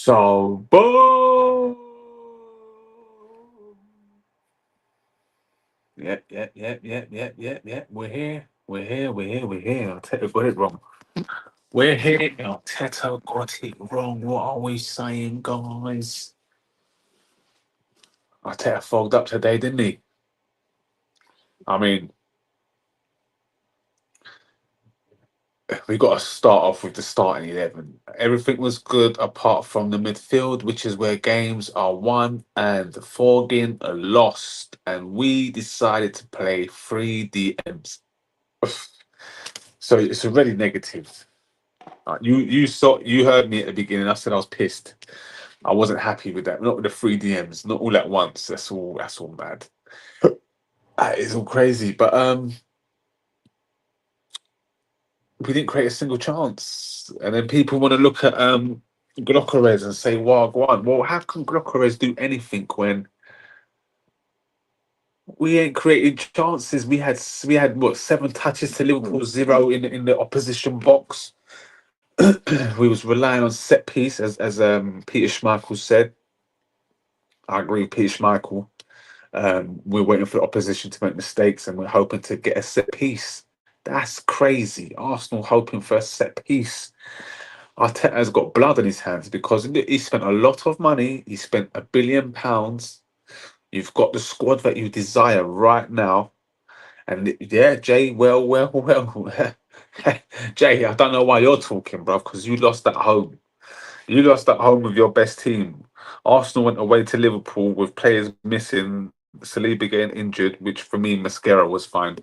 So, boom. Yep. We're here. We're here. Arteta got it wrong. We're here. Arteta got it wrong. What are we saying, guys? Arteta fogged up today, didn't he? I mean, we got to start off with the starting 11. Everything was good apart from the midfield, which is where games are won and the forging are lost. And we decided to play 3 DMs. So it's already negative. You heard me at the beginning. I said I was pissed. I wasn't happy with that. Not with the 3 DMs, not all at once. That's all bad. That is all crazy. But we didn't create a single chance. And then people want to look at Glockerez and say, "Wow, go on." Well, how can Glockerez do anything when we ain't created chances? We had what, 7 touches to Liverpool, 0 in the opposition box. We was relying on set piece, as Peter Schmeichel said. I agree with Peter Schmeichel. We're waiting for the opposition to make mistakes, and we're hoping to get a set piece. That's crazy. Arsenal hoping for a set piece. Arteta's got blood on his hands because he spent a lot of money. He spent £1 billion. You've got the squad that you desire right now. And yeah, Jay, well. Jay, I don't know why you're talking, bro, because you lost at home. You lost at home with your best team. Arsenal went away to Liverpool with players missing, Saliba getting injured, which for me, Mascara was fine.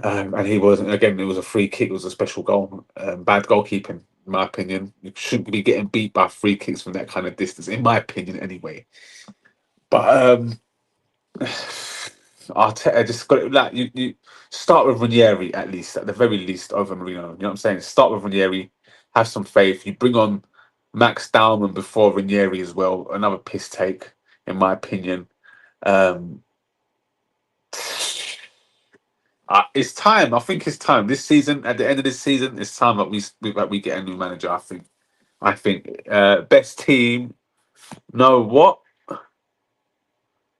And he wasn't. Again, it was a free kick. It was a special goal. Bad goalkeeping, in my opinion. You shouldn't be getting beat by free kicks from that kind of distance, in my opinion, anyway. But Arteta just got it. Like you start with Ranieri at least, at the very least, over Marino. You know what I'm saying? Start with Ranieri, have some faith. You bring on Max Dowman before Ranieri as well. Another piss take, in my opinion. Um, it's time. I think it's time. This season, at the end of this season, it's time that we get a new manager. I think best team. No what?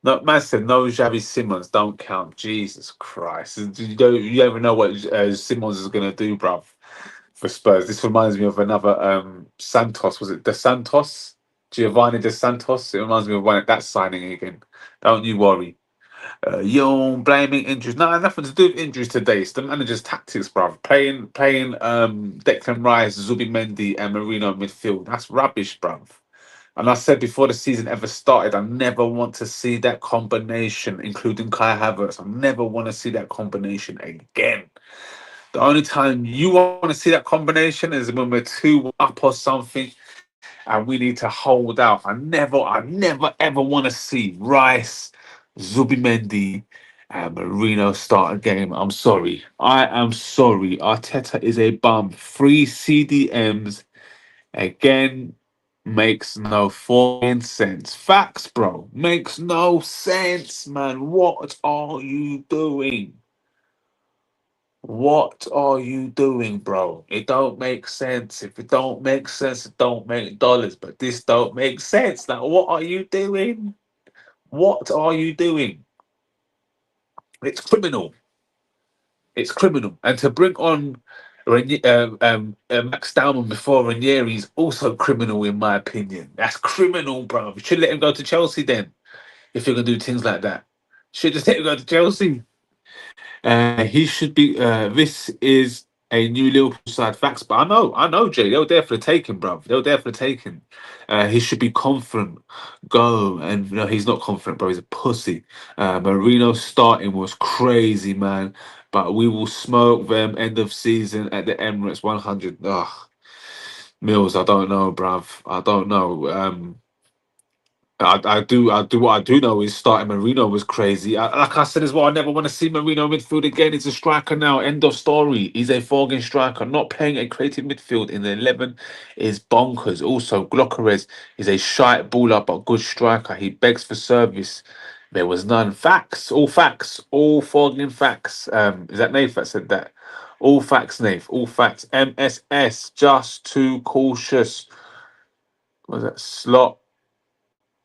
No, man said no. Xavi Simons don't count. Jesus Christ! You don't even know what Simons is gonna do, bruv, for Spurs. This reminds me of another Santos. Was it De Santos? Giovanni De Santos. It reminds me of one that signing again. Don't you worry. You're blaming injuries. No, nothing to do with injuries today. It's the manager's tactics, bruv. Playing Declan Rice, Zubimendi, and Marino midfield. That's rubbish, bruv. And I said before the season ever started, I never want to see that combination, including Kai Havertz. I never want to see that combination again. The only time you want to see that combination is when we're 2 up or something and we need to hold out. I never ever want to see Rice, Zubimendi, and Marino start a game. I'm sorry. I am sorry. Arteta is a bum. 3 CDMs again makes no fucking sense. Facts, bro. Makes no sense, man. What are you doing? What are you doing, bro? It don't make sense. If it don't make sense, it don't make dollars. But this don't make sense. Like, what are you doing? What are you doing? It's criminal. It's criminal. And to bring on Max Dowman before Ranieri is also criminal, in my opinion. That's criminal, bro. You should let him go to Chelsea then, if you're gonna do things like that. Should just let him go to Chelsea. He should be. This is a new Liverpool side facts, but I know, Jay. They were there for the taking, bro. They were there for the taking. He should be confident. Go and no, he's not confident, bro. He's a pussy. Marino starting was crazy, man. But we will smoke them end of season at the Emirates 100. Ugh, Mills. I don't know, bruv. I don't know. I do. What I do know is starting Marino was crazy. Like I said as well, I never want to see Marino midfield again. He's a striker now. End of story. He's a forging striker. Not playing a creative midfield in the 11 is bonkers. Also, Glockerez is a shite baller but good striker. He begs for service. There was none. Facts. All forging facts. Is that Nath that said that? All facts, Nate. All facts. MSS, just too cautious. Was that slot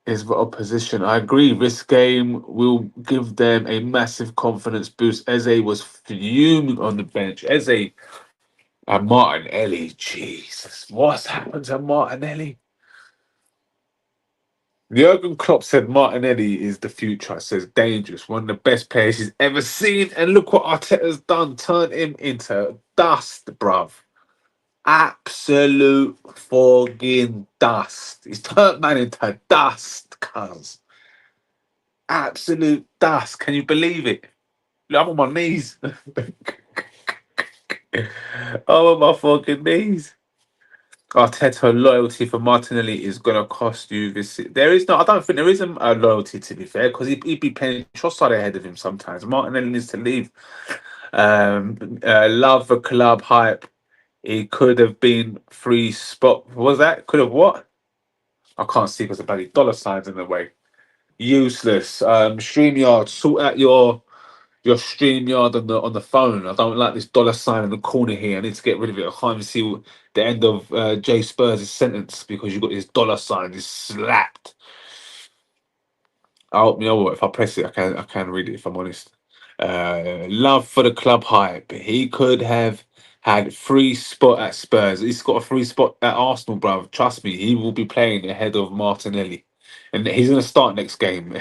is the opposition? I agree. This game will give them a massive confidence boost. Eze was fuming on the bench. Eze and Martinelli. Jesus, what's happened to Martinelli? Jurgen Klopp said Martinelli is the future. Says dangerous, one of the best players he's ever seen. And look what Arteta's done, turned him into dust, bruv. Absolute fucking dust. He's turned man into dust, cuz. Absolute dust. Can you believe it? Look, I'm on my knees. I'm on my fucking knees. Arteta loyalty for Martinelli is gonna cost you this. There is no. I don't think there isn't a loyalty to be fair, because he'd be playing Trossard ahead of him sometimes. Martinelli needs to leave. Love the club hype. He could have been free spot. What was that? Could have what? I can't see because the bloody dollar signs in the way. Useless. StreamYard, sort out your StreamYard on the phone. I don't like this dollar sign in the corner here. I need to get rid of it. I can't even see the end of Jay Spurs' sentence because you've got this dollar sign. It's slapped. You know what? If I press it, I can read it. If I'm honest. Love for the club hype. He could have had free spot at Spurs. He's got a free spot at Arsenal, bro. Trust me, he will be playing ahead of Martinelli, and he's going to start next game.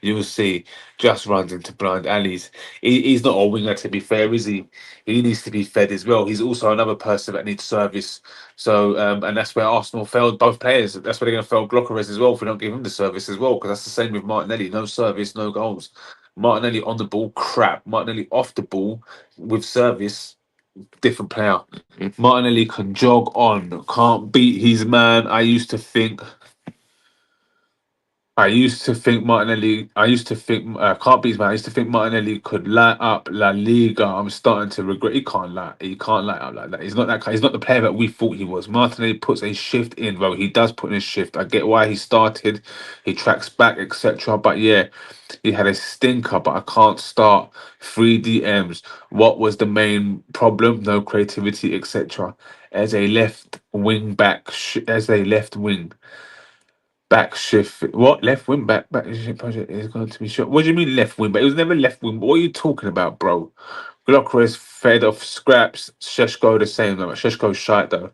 You will see. Just runs into blind alleys. He's not a winger, to be fair, is he? He needs to be fed as well. He's also another person that needs service. So, and that's where Arsenal failed both players. That's where they're going to fail Glockeres as well if we don't give him the service as well. Because that's the same with Martinelli. No service, no goals. Martinelli on the ball, crap. Martinelli off the ball with service, different player. Martinelli can jog on, can't beat his man. I used to think, can't beat his man. I used to think Martinelli could light up La Liga. I'm starting to regret. He can't light up like that. He's not that. He's not the player that we thought he was. Martinelli puts a shift in, bro. He does put in a shift. I get why he started. He tracks back, etc. But yeah, he had a stinker. But I can't start 3 DMs. What was the main problem? No creativity, etc. As a left wing back, as a left wing. Back shift. What left wing back shift project is going to be short? What do you mean left wing? But it was never left wing. What are you talking about, bro? Glock is fed off scraps. Sheshko the same though. Sheshko's shite though.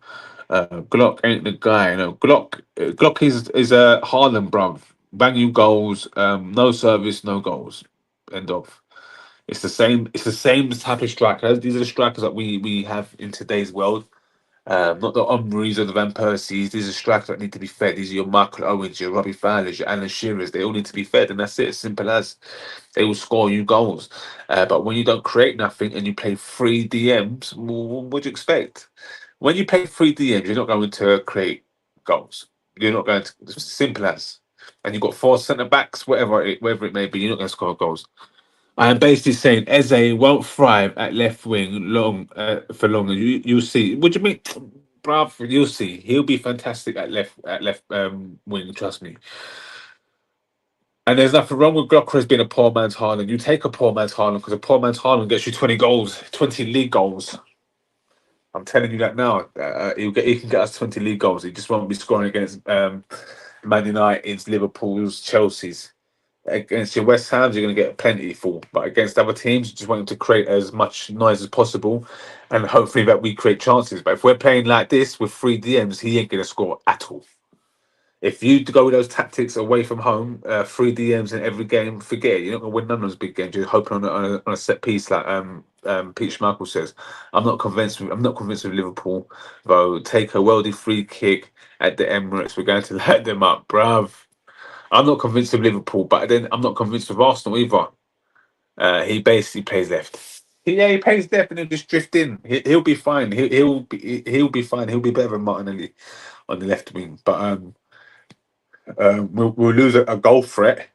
Glock ain't the guy. No, Glock is a Harlem, bruv. Bang you goals. No service, no goals. End of. It's the same. It's the same type of strikers. These are the strikers that we have in today's world. Not the Omris or the Van Persies. These are strikers that need to be fed. These are your Michael Owens, your Robbie Fowlers, your Alan Shearers. They all need to be fed, and that's it. As simple as they will score you goals. But when you don't create nothing and you play 3 DMs, what do you expect? When you play 3 DMs, you're not going to create goals. You're not going to. It's simple as. And you've got 4 centre backs, whatever it may be. You're not going to score goals. I am basically saying Eze won't thrive at left wing for long. You'll see. What do you mean, bruv? You'll see. He'll be fantastic at left wing. Trust me. And there's nothing wrong with Glocker being a poor man's Haaland. You take a poor man's Haaland because a poor man's Haaland gets you 20 goals, 20 league goals. I'm telling you that now. He can get us 20 league goals. He just won't be scoring against Man United's, Liverpool's, Chelsea's. Against your West Hams, you're going to get plenty for. But against other teams, you just want him to create as much noise as possible, and hopefully that we create chances. But if we're playing like this with 3 DMs, he ain't going to score at all. If you go with those tactics away from home, 3 DMs in every game, forget it. You're not going to win none of those big games. You're hoping on a set piece, like Pete Schmeichel says. I'm not convinced with Liverpool, though. Take a worldy free kick at the Emirates. We're going to light them up, bruv. I'm not convinced of Liverpool, but then I'm not convinced of Arsenal either. He basically plays left. Yeah, he plays left and he'll just drift in. He'll be fine. He'll be fine. He'll be better than Martinelli on the left wing. But we'll lose a goal threat.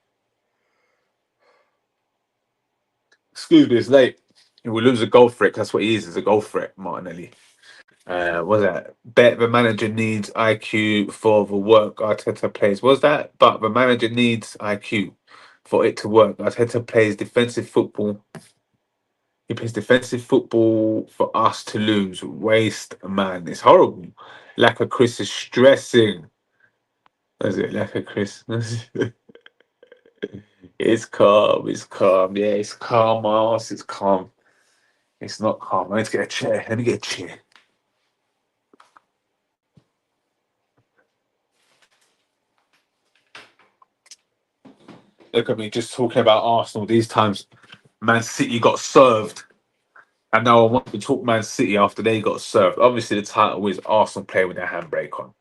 Excuse me, it's late. We'll lose a goal threat. 'Cause that's what he is a goal threat, Martinelli. Was that bet the manager needs IQ for the work Arteta plays? Was that? But the manager needs IQ for it to work. Arteta plays defensive football. He plays defensive football for us to lose. Waste, man. It's horrible. Lack of Chris is stressing. Is it lack of Chris? It's calm. It's calm. Yeah, it's calm. My ass is calm. It's not calm. I need to get a chair. Let me get a chair. Look at me just talking about Arsenal these times. Man City got served. And now I want to talk Man City after they got served. Obviously, the title is Arsenal playing with their handbrake on.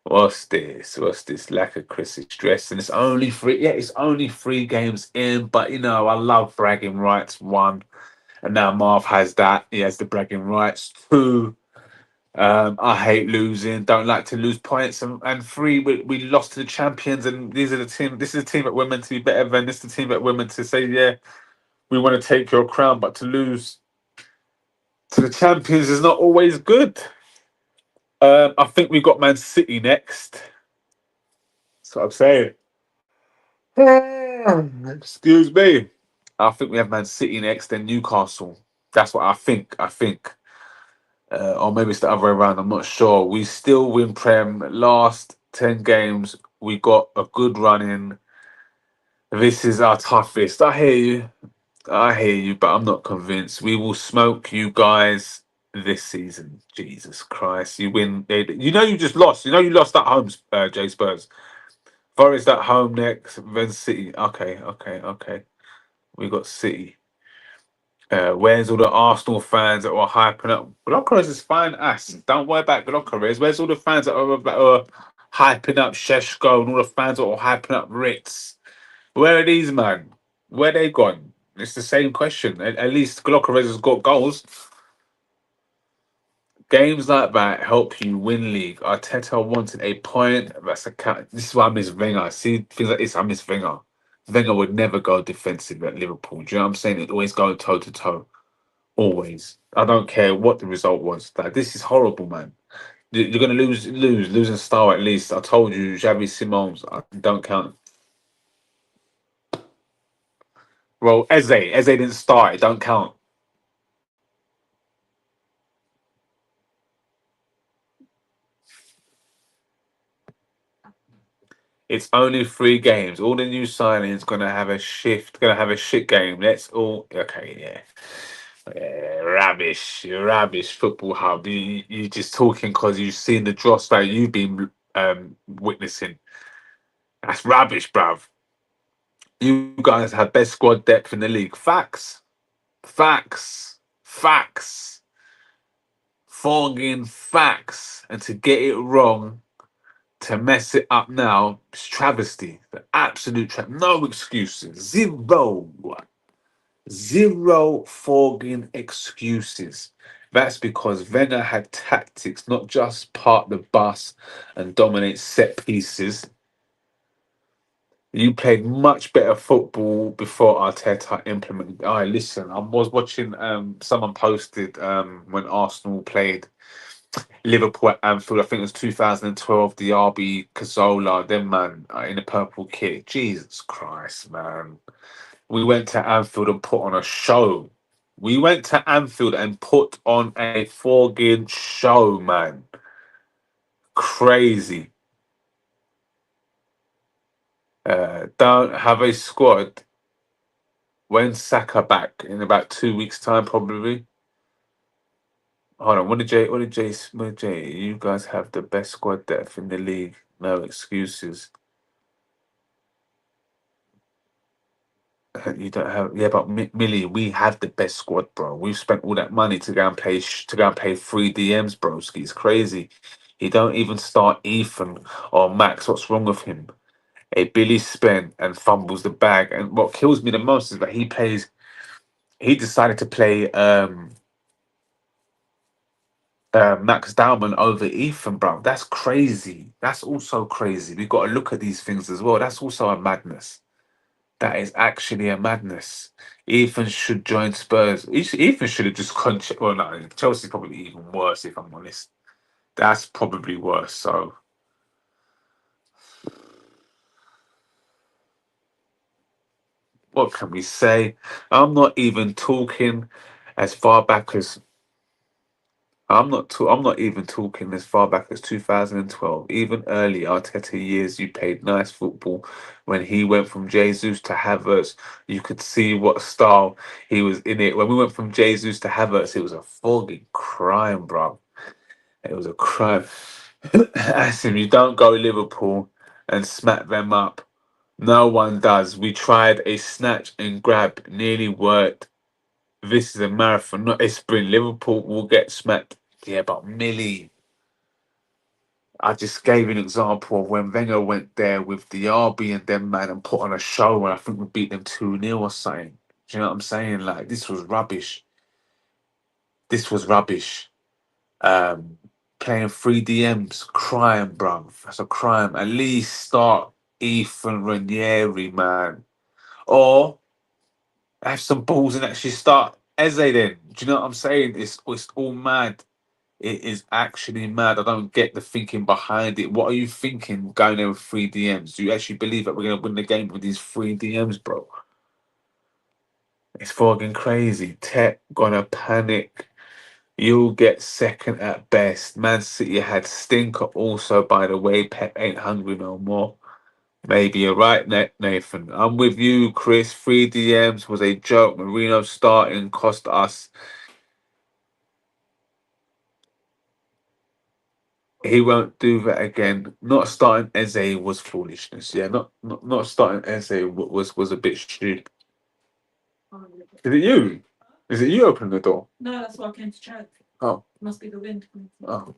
What's this? What's this? Lack of Chris stress. And it's only three. Yeah, it's only 3 games in. But, I love bragging rights. 1. And now Marv has that. He has the bragging rights. 2. I hate losing. Don't like to lose points. And 3, we lost to the champions. And these are the team. This is the team that we're meant to be better than. This is the team that we're meant to say, yeah, we want to take your crown. But to lose to the champions is not always good. I think we got Man City next. That's what I'm saying. Excuse me. I think we have Man City next, then Newcastle. That's what I think. Or maybe it's the other way around. I'm not sure. We still win Prem. Last 10 games, we got a good run in. This is our toughest. I hear you. But I'm not convinced. We will smoke you guys this season. Jesus Christ. You win. You just lost. You lost at home, J Spurs. Forest at home next, then City. Okay. We got City. Where's all the Arsenal fans that were hyping up? Blockers is fine ass. Don't worry about Blockers. Where's all the fans that are hyping up Sheshko and all the fans that were hyping up Ritz? Where are these man? Where they gone? It's the same question. At least Blockers has got goals. Games like that help you win league. Arteta wanted a point. This is why I miss Wenger. I see things like this. I miss Wenger. Wenger would never go defensive at Liverpool. Do you know what I'm saying? It'd always go toe to toe. Always. I don't care what the result was. Like, this is horrible, man. You're gonna losing style at least. I told you, Xavi Simons. I don't count. Well, Eze didn't start. It don't count. It's only 3 games. All the new signings gonna have a shift. Gonna have a shit game. Let's all okay. Yeah. Rubbish football hub. You just talking because you've seen the dross that you've been witnessing. That's rubbish, bruv. You guys have best squad depth in the league. Facts. Fogging facts. And to get it wrong, to mess it up now, it's travesty. The absolute no excuses. Zero fogging excuses. That's because Wenger had tactics, not just park the bus and dominate set pieces. You played much better football before Arteta implemented. Listen, I was watching. Someone posted when Arsenal played Liverpool at Anfield. I think it was 2012. The RB Cazorla, them man in the purple kit. Jesus Christ, man! We went to Anfield and put on a show. We went to Anfield and put on a fogging show, man. Crazy. Don't have a squad. When Saka back in about 2 weeks' time, probably. Hold on. What did Jay? You guys have the best squad depth in the league. No excuses. You don't have, yeah, but Millie, we have the best squad, bro. We've spent all that money to go and pay 3 DMs, broski. It's crazy. He don't even start Ethan or Max. What's wrong with him? A Billy spent and fumbles the bag. And what kills me the most is that he decided to play Max Dowman over Ethan, bro. That's crazy. That's also crazy. We've got to look at these things as well. That's also a madness. That is actually a madness. Ethan should join Spurs. Ethan should have just well, no, Chelsea's probably even worse if I'm honest. That's probably worse. So What can we say? I'm not even talking as far back as I'm not even talking as far back as 2012. Even early Arteta years, you played nice football. When he went from Jesus to Havertz, you could see what style he was in it. When we went from Jesus to Havertz, it was a fucking crime, bro. It was a crime. Asim, you don't go Liverpool and smack them up. No one does. We tried a snatch and grab, nearly worked. This is a marathon, not a sprint. Liverpool will get smacked. Yeah, but Millie, I just gave an example of when Wenger went there with the RB and them man and put on a show and I think we beat them 2-0 or something. Do you know what I'm saying? Like this was rubbish. This was rubbish. Um Playing 3 DMs, crime, bruv. That's a crime. At least start Ethan Ranieri, man. Or have some balls and actually start Eze then. Do you know what I'm saying? It's all mad. It is actually mad. I don't get the thinking behind it. What are you thinking going there with 3 DMs? Do you actually believe that we're going to win the game with these 3 DMs, bro? It's fucking crazy. Tech gonna panic. You'll get second at best. Man City had stinker also, by the way. Pep ain't hungry no more. Maybe you're right, Nathan. I'm with you, Chris. 3 DMs was a joke. Marino starting cost us. He won't do that again. Not starting Eze was foolishness. Yeah, not starting Eze was a bit stupid. Is it you? Is it you opening the door? No, that's what I came to check. Oh. Must be the wind coming through. Oh.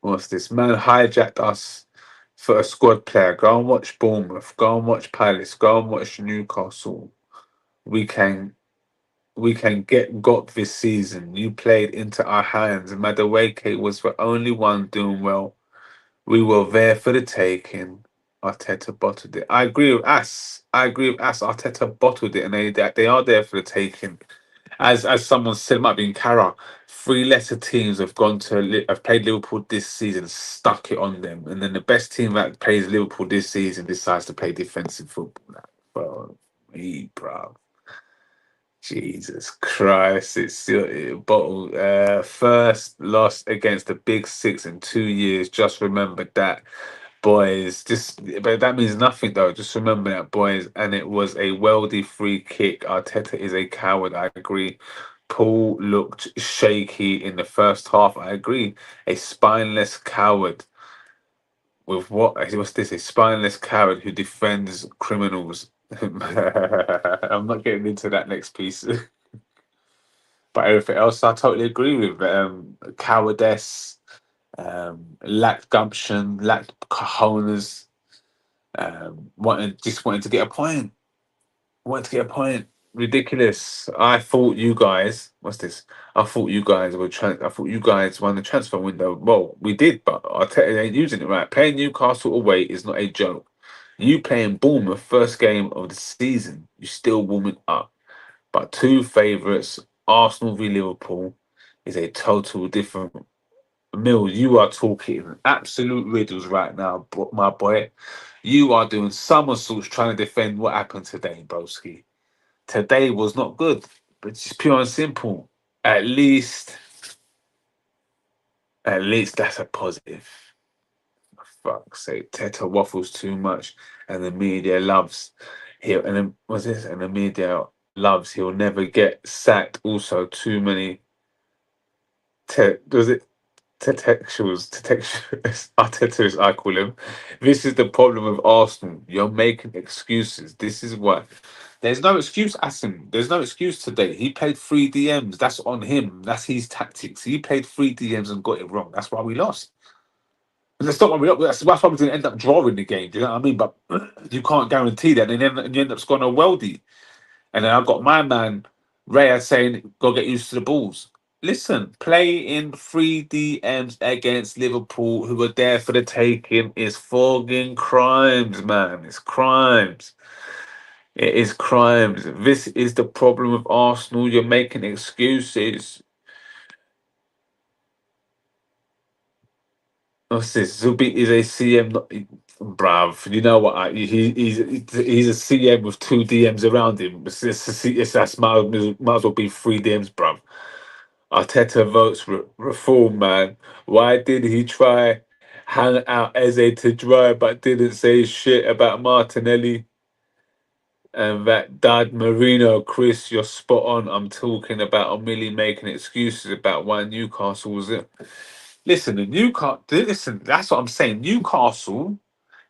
What's this? Man hijacked us for a squad player. Go and watch Bournemouth. Go and watch Palace. Go and watch Newcastle. We can got this season. You played into our hands. Madueke was the only one doing well. We were there for the taking. Arteta bottled it. I agree with As. I agree with As. Arteta bottled it, and they are there for the taking. As someone said, it might be in Cara. Three lesser teams have have played Liverpool this season, stuck it on them, and then the best team that plays Liverpool this season decides to play defensive football. Like, bro, me, bro. Jesus Christ, it's still bottled. First loss against the Big Six in 2 years. Just remember that, boys. But that means nothing though. Just remember that, boys. And it was a weldy free kick. Arteta is a coward. I agree. Paul looked shaky in the first half. I agree. A spineless coward. With what? What's this? A spineless coward who defends criminals. I'm not getting into that next piece. But everything else, I totally agree with. Cowardice, lacked gumption, lacked cojones, wanting to get a point. Wanting to get a point. Ridiculous. I thought you guys. What's this? I thought you guys were. I thought you guys won the transfer window. Well, we did, but Arteta ain't using it right. Playing Newcastle away is not a joke. You playing Bournemouth first game of the season, you still warming up. But two favourites, Arsenal v Liverpool, is a total different Mill. You are talking absolute riddles right now, my boy. You are doing somersaults trying to defend what happened today, broski. Today was not good, but it's pure and simple. At least, at least that's a positive. For fuck's sake, Teta waffles too much, and the media loves. And then what's this? And the media loves. He'll never get sacked. Also, too many. Was it Detectuals, Arteta, I call him. This is the problem with Arsenal. You're making excuses. This is what. There's no excuse, Asim. There's no excuse today. He played 3 DMs. That's on him. That's his tactics. He played 3 DMs and got it wrong. That's why we lost. And that's not why we lost. That's why we're going to end up drawing the game. Do you know what I mean? But you can't guarantee that. And then you end up scoring a weldy. And then I've got my man, Raya, saying, go get used to the balls. Listen, play in 3 DMs against Liverpool, who are there for the taking, is fogging crimes, man. It's crimes. It is crimes. This is the problem with Arsenal. You're making excuses. What's this? Zubi is a CM, bruv. You know what? He's a CM with two DMs around him. That's might as well be three DMs, bruv. Arteta votes reform, man. Why did he try hang out Eze to dry but didn't say shit about Martinelli and that dad Marino? Chris, you're spot on. I'm talking about O'Milly making excuses about why Newcastle was it. Listen, the Newcastle. Listen, that's what I'm saying. Newcastle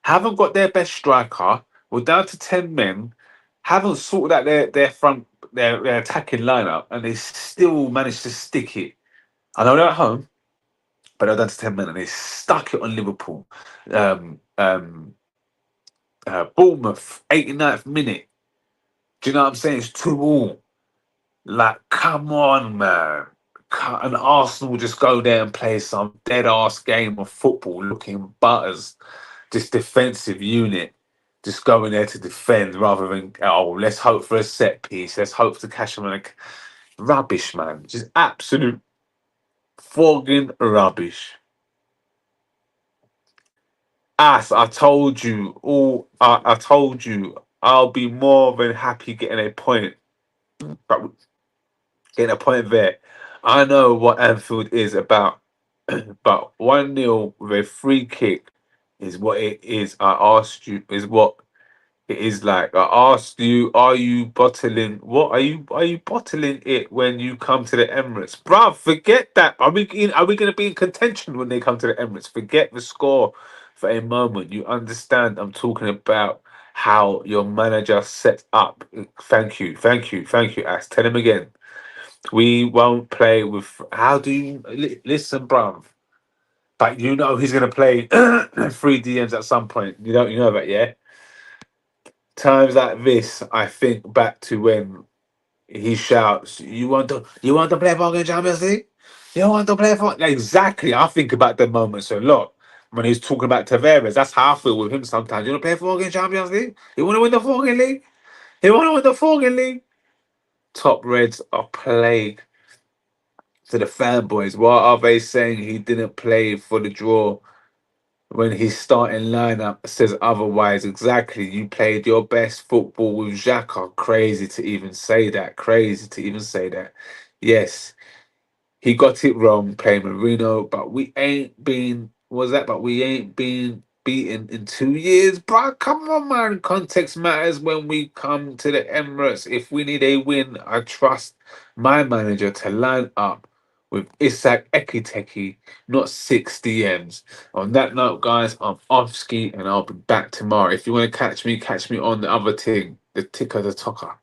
haven't got their best striker. We're down to 10 men. Haven't sorted out their front their attacking lineup, and they still managed to stick it. I know they're at home, but they're down to 10 men, and they stuck it on Liverpool. Um, um, Bournemouth, 89th minute. Do you know what I'm saying? It's 2-2. Like, come on, man. And Arsenal just go there and play some dead ass game of football, looking butters, just defensive unit, just going there to defend rather than let's hope for a set piece, let's hope to cash them on rubbish, man. Just absolute fogging rubbish. I told you all. I told you I'll be more than happy getting a point, but getting a point there. I know what Anfield is about, but 1-0 with a free kick is what it is. I asked you, is what it is like. I asked you, are you bottling? What are you bottling it when you come to the Emirates, bruv? Forget that. Are we going to be in contention when they come to the Emirates? Forget the score for a moment. You understand? I'm talking about how your manager set up. Thank you, thank you, thank you. Ask. Tell him again. We won't play with. How do you listen, bruv? But you know he's going to play three DMs at some point. You know that, yeah. Times like this, I think back to when he shouts, you want to play fucking Champions League? You want to play for exactly. I think about the moments a lot when he's talking about Tavares. That's how I feel with him sometimes. You want to play fucking Champions League? You want to win the fucking league? You want to win the fucking league? Top Reds are plague to the fanboys. Why are they saying he didn't play for the draw when his starting lineup says otherwise? Exactly. You played your best football with Xhaka. Crazy to even say that. Crazy to even say that. Yes, he got it wrong playing Marino, but we ain't been was that? But we ain't been beaten in 2 years, bro. Come on, man. Context matters when we come to the Emirates. If we need a win, I trust my manager to line up with Isak Ekiteki, not 6 DMs. On that note, guys, I'm off ski and I'll be back tomorrow. If you want to catch me on the other thing, the ticker, the talker.